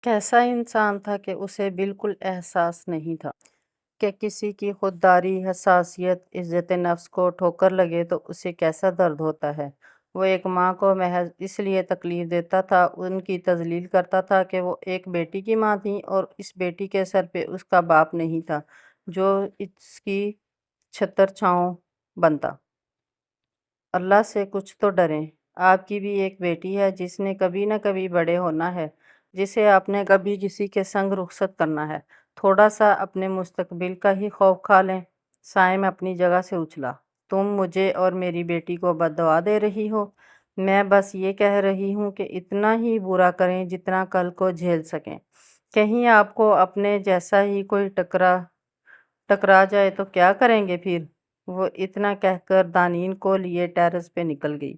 کیسا انسان تھا کہ اسے بالکل احساس نہیں تھا کہ کسی کی خودداری، حساسیت، عزت نفس کو ٹھوکر لگے تو اسے کیسا درد ہوتا ہے۔ وہ ایک ماں کو محض اس لیے تکلیف دیتا تھا، ان کی تذلیل کرتا تھا کہ وہ ایک بیٹی کی ماں تھی اور اس بیٹی کے سر پہ اس کا باپ نہیں تھا جو اس کی چھتر چھاؤں بنتا۔ اللہ سے کچھ تو ڈریں۔ آپ کی بھی ایک بیٹی ہے جس نے کبھی نہ کبھی بڑے ہونا ہے، جسے آپ نے کبھی کسی کے سنگ رخصت کرنا ہے۔ تھوڑا سا اپنے مستقبل کا ہی خوف کھا لیں۔ سائم اپنی جگہ سے اچھلا۔ تم مجھے اور میری بیٹی کو بددعا دے رہی ہو؟ میں بس یہ کہہ رہی ہوں کہ اتنا ہی برا کریں جتنا کل کو جھیل سکیں۔ کہیں آپ کو اپنے جیسا ہی کوئی ٹکرا جائے تو کیا کریں گے پھر؟ وہ اتنا کہہ کر دانین کو لیے ٹیرس پہ نکل گئی۔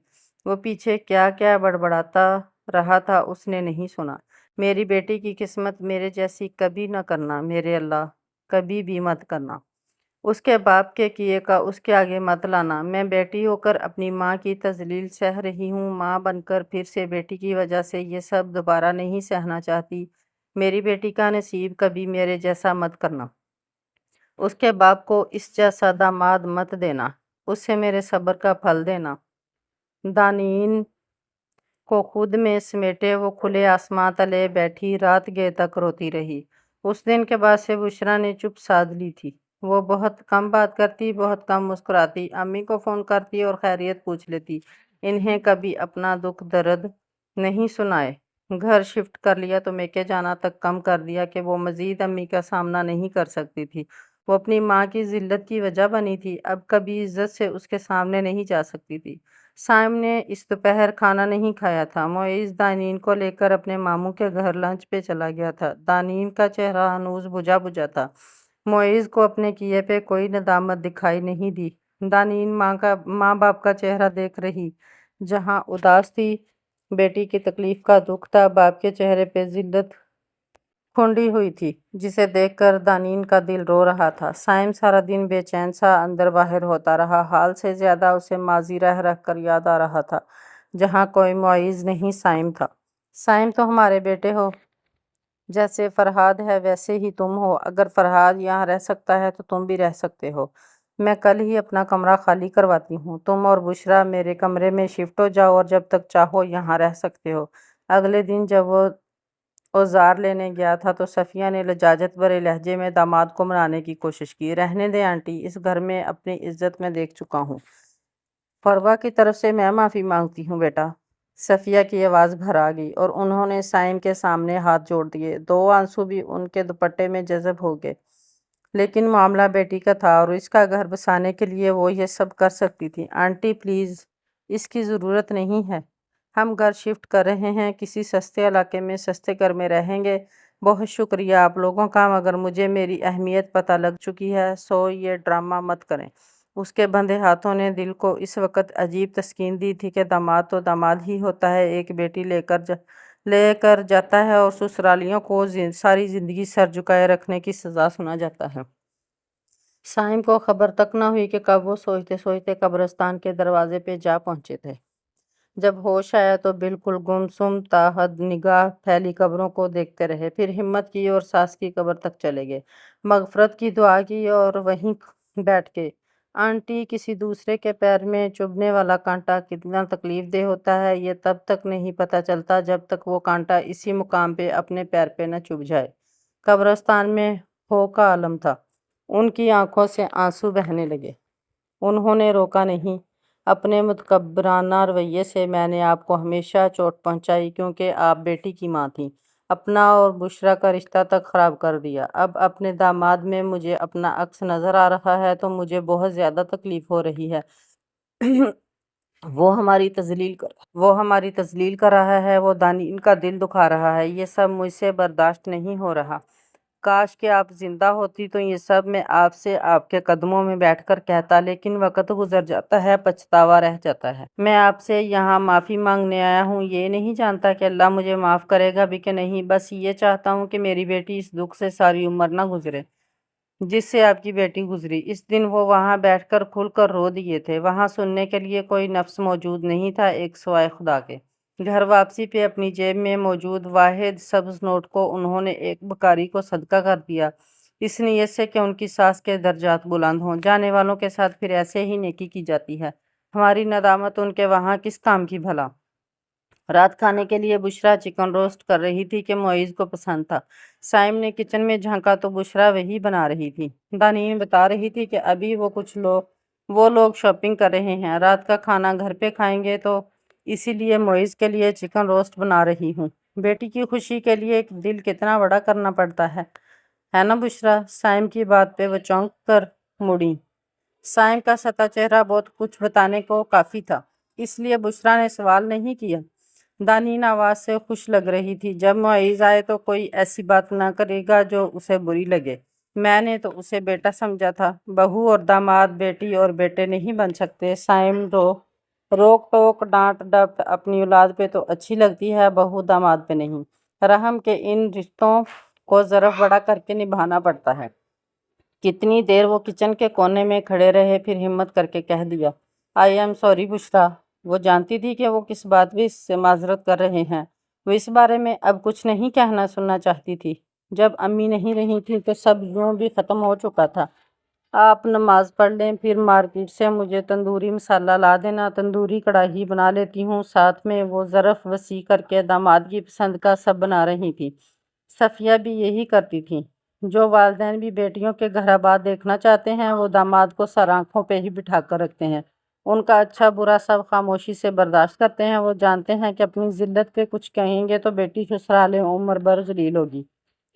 وہ پیچھے کیا کیا بڑبڑاتا رہا تھا اس نے نہیں سنا۔ میری بیٹی کی قسمت میرے جیسی کبھی نہ کرنا میرے اللہ، کبھی بھی مت کرنا۔ اس کے باپ کے کیے کا اس کے آگے مت لانا۔ میں بیٹی ہو کر اپنی ماں کی تذلیل سہ رہی ہوں، ماں بن کر پھر سے بیٹی کی وجہ سے یہ سب دوبارہ نہیں سہنا چاہتی۔ میری بیٹی کا نصیب کبھی میرے جیسا مت کرنا۔ اس کے باپ کو اس جیسا داماد مت دینا، اسے میرے صبر کا پھل دینا۔ دانین کو خود میں سمیٹے وہ کھلے آسماں تلے بیٹھی رات گئے تک روتی رہی۔ اس دن کے بعد سے بشریٰ نے چپ سادھ لی تھی۔ وہ بہت کم بات کرتی، بہت کم مسکراتی، امی کو فون کرتی اور خیریت پوچھ لیتی۔ انہیں کبھی اپنا دکھ درد نہیں سنائے۔ گھر شفٹ کر لیا تو میکے جانا تک کم کر دیا کہ وہ مزید امی کا سامنا نہیں کر سکتی تھی۔ وہ اپنی ماں کی ذلت کی وجہ بنی تھی، اب کبھی عزت سے اس کے سامنے نہیں جا سکتی تھی۔ سائم نے اس دوپہر کھانا نہیں کھایا تھا۔ معیز دانین کو لے کر اپنے ماموں کے گھر لنچ پہ چلا گیا تھا۔ دانین کا چہرہ ہنوز بجھا بجھا تھا۔ معیز کو اپنے کیے پہ کوئی ندامت دکھائی نہیں دی۔ دانین ماں باپ کا چہرہ دیکھ رہی، جہاں اداس تھی بیٹی کی تکلیف کا دکھ تھا، باپ کے چہرے پہ ذلت کھونڈی ہوئی تھی، جسے دیکھ کر دانین کا دل رو رہا تھا۔ سائم سارا دن بے چین سا اندر باہر ہوتا رہا، حال سے زیادہ اسے ماضی رہ رہ کر یاد آ رہا تھا، جہاں کوئی معیز نہیں سائم تھا۔ سائم تو ہمارے بیٹے ہو، جیسے فرہاد ہے ویسے ہی تم ہو۔ اگر فرہاد یہاں رہ سکتا ہے تو تم بھی رہ سکتے ہو۔ میں کل ہی اپنا کمرہ خالی کرواتی ہوں، تم اور بشریٰ میرے کمرے میں شفٹ ہو جاؤ اور جب تک چاہو یہاں رہ سکتے ہو۔ اگلے دن جب وہ اوزار لینے گیا تھا تو صفیہ نے لجاجت بھرے لہجے میں داماد کو منانے کی کوشش کی۔ رہنے دیں آنٹی، اس گھر میں اپنی عزت میں دیکھ چکا ہوں۔ فروہ کی طرف سے میں معافی مانگتی ہوں بیٹا۔ صفیہ کی آواز بھر آ گئی اور انہوں نے سائم کے سامنے ہاتھ جوڑ دیے۔ دو آنسو بھی ان کے دوپٹے میں جذب ہو گئے۔ لیکن معاملہ بیٹی کا تھا اور اس کا گھر بسانے کے لیے وہ یہ سب کر سکتی تھی۔ آنٹی پلیز، اس کی ضرورت نہیں ہے۔ ہم گھر شفٹ کر رہے ہیں، کسی سستے علاقے میں سستے گھر میں رہیں گے۔ بہت شکریہ آپ لوگوں کا، مگر مجھے میری اہمیت پتہ لگ چکی ہے، سو یہ ڈرامہ مت کریں۔ اس کے بندھے ہاتھوں نے دل کو اس وقت عجیب تسکین دی تھی کہ داماد تو داماد ہی ہوتا ہے، ایک بیٹی لے کر جاتا ہے اور سسرالیوں کو ساری زندگی سر جھکائے رکھنے کی سزا سنا جاتا ہے۔ سائم کو خبر تک نہ ہوئی کہ کب وہ سوچتے سوچتے قبرستان کے دروازے پہ جا پہنچے تھے۔ جب ہوش آیا تو بالکل گمسم تاحد نگاہ پھیلی قبروں کو دیکھتے رہے، پھر ہمت کی اور ساس کی قبر تک چلے گئے، مغفرت کی دعا کی اور وہیں بیٹھ گئے۔ آنٹی، کسی دوسرے کے پیر میں چبھنے والا کانٹا کتنا تکلیف دہ ہوتا ہے یہ تب تک نہیں پتہ چلتا جب تک وہ کانٹا اسی مقام پہ اپنے پیر پہ نہ چبھ جائے۔ قبرستان میں ہو کا عالم تھا۔ ان کی آنکھوں سے آنسو بہنے لگے۔ انہوں نے روکا نہیں۔ اپنے متکبرانہ رویے سے میں نے آپ کو ہمیشہ چوٹ پہنچائی کیونکہ آپ بیٹی کی ماں تھیں، اپنا اور بشریٰ کا رشتہ تک خراب کر دیا۔ اب اپنے داماد میں مجھے اپنا عکس نظر آ رہا ہے تو مجھے بہت زیادہ تکلیف ہو رہی ہے۔ وہ ہماری تذلیل کر رہا ہے، وہ دانین کا دل دکھا رہا ہے، یہ سب مجھ سے برداشت نہیں ہو رہا۔ کاش کہ آپ زندہ ہوتی تو یہ سب میں آپ سے آپ کے قدموں میں بیٹھ کر کہتا، لیکن وقت گزر جاتا ہے، پچھتاوا رہ جاتا ہے۔ میں آپ سے یہاں معافی مانگنے آیا ہوں، یہ نہیں جانتا کہ اللہ مجھے معاف کرے گا بھی کہ نہیں، بس یہ چاہتا ہوں کہ میری بیٹی اس دکھ سے ساری عمر نہ گزرے جس سے آپ کی بیٹی گزری۔ اس دن وہ وہاں بیٹھ کر کھل کر رو دیے تھے، وہاں سننے کے لیے کوئی نفس موجود نہیں تھا ایک سوائے خدا کے۔ گھر واپسی پہ اپنی جیب میں موجود واحد سبز نوٹ کو انہوں نے ایک بکاری کو صدقہ کر دیا، اس نیت سے کہ ان کی ساس کے درجات بلند ہوں۔ جانے والوں کے ساتھ پھر ایسے ہی نیکی کی جاتی ہے، ہماری ندامت ان کے وہاں کس کام کی بھلا۔ رات کھانے کے لیے بشریٰ چکن روسٹ کر رہی تھی کہ معیز کو پسند تھا۔ سائم نے کچن میں جھانکا تو بشریٰ وہی بنا رہی تھی۔ دانین بتا رہی تھی کہ ابھی وہ لوگ شاپنگ کر رہے ہیں، رات کا کھانا گھر پہ کھائیں گے، تو اسی لیے معیز کے لیے چکن روسٹ بنا رہی ہوں۔ بیٹی کی خوشی کے لیے دل کتنا بڑا کرنا پڑتا ہے نا بشریٰ؟ سائم کی بات پہ وہ چونک کر مڑی۔ سائم کا سطح چہرہ بہت کچھ بتانے کو کافی تھا، اس لیے بشریٰ نے سوال نہیں کیا۔ دانین آواز سے خوش لگ رہی تھی۔ جب معیز آئے تو کوئی ایسی بات نہ کرے گا جو اسے بری لگے۔ میں نے تو اسے بیٹا سمجھا تھا۔ بہو اور داماد بیٹی اور بیٹے نہیں بن سکتے۔ سائم روک ٹوک ڈانٹ ڈپٹ اپنی اولاد پہ تو اچھی لگتی ہے، بہو داماد پہ نہیں۔ رحم کے ان رشتوں کو ظرف بڑا کر کے نبھانا پڑتا ہے۔ کتنی دیر وہ کچن کے کونے میں کھڑے رہے، پھر ہمت کر کے کہہ دیا، آئی ایم سوری بشریٰ۔ وہ جانتی تھی کہ وہ کس بات پہ اس سے معذرت کر رہے ہیں۔ وہ اس بارے میں اب کچھ نہیں کہنا سننا چاہتی تھی۔ جب امی نہیں رہی تھی تو سب یوں بھی ختم ہو چکا تھا۔ آپ نماز پڑھ لیں، پھر مارکیٹ سے مجھے تندوری مسالہ لا دینا، تندوری کڑاہی بنا لیتی ہوں۔ ساتھ میں وہ ظرف وسیع کر کے داماد کی پسند کا سب بنا رہی تھی۔ صفیہ بھی یہی کرتی تھی۔ جو والدین بھی بیٹیوں کے گھر آباد دیکھنا چاہتے ہیں، وہ داماد کو سر آنکھوں پہ ہی بٹھا کر رکھتے ہیں۔ ان کا اچھا برا سب خاموشی سے برداشت کرتے ہیں۔ وہ جانتے ہیں کہ اپنی ذلت پہ کچھ کہیں گے تو بیٹی سسرال عمر بھر ذلیل ہوگی،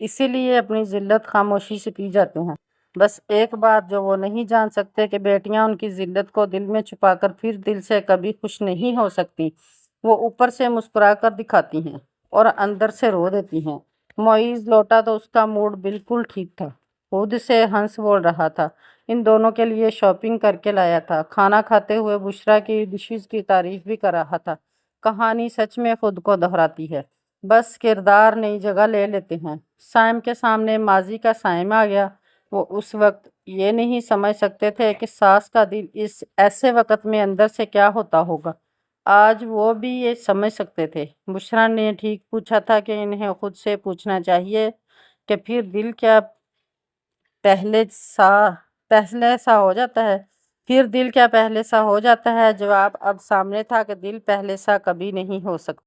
اسی لیے اپنی ذلت خاموشی سے پی جاتے ہیں۔ بس ایک بات جو وہ نہیں جان سکتے کہ بیٹیاں ان کی ذلت کو دل میں چھپا کر پھر دل سے کبھی خوش نہیں ہو سکتی۔ وہ اوپر سے مسکرا کر دکھاتی ہیں اور اندر سے رو دیتی ہیں۔ معیز لوٹا تو اس کا موڈ بالکل ٹھیک تھا، خود سے ہنس بول رہا تھا، ان دونوں کے لیے شاپنگ کر کے لایا تھا۔ کھانا کھاتے ہوئے بشریٰ کی ڈشز کی تعریف بھی کر رہا تھا۔ کہانی سچ میں خود کو دہراتی ہے، بس کردار نئی جگہ لے لیتے ہیں۔ سائم کے سامنے ماضی کا سائم آ گیا۔ وہ اس وقت یہ نہیں سمجھ سکتے تھے کہ ساس کا دل اس ایسے وقت میں اندر سے کیا ہوتا ہوگا۔ آج وہ بھی یہ سمجھ سکتے تھے۔ بشریٰ نے ٹھیک پوچھا تھا کہ انہیں خود سے پوچھنا چاہیے کہ پھر دل کیا پہلے سا ہو جاتا ہے؟ پھر دل کیا پہلے سا ہو جاتا ہے؟ جواب اب سامنے تھا کہ دل پہلے سا کبھی نہیں ہو سکتا۔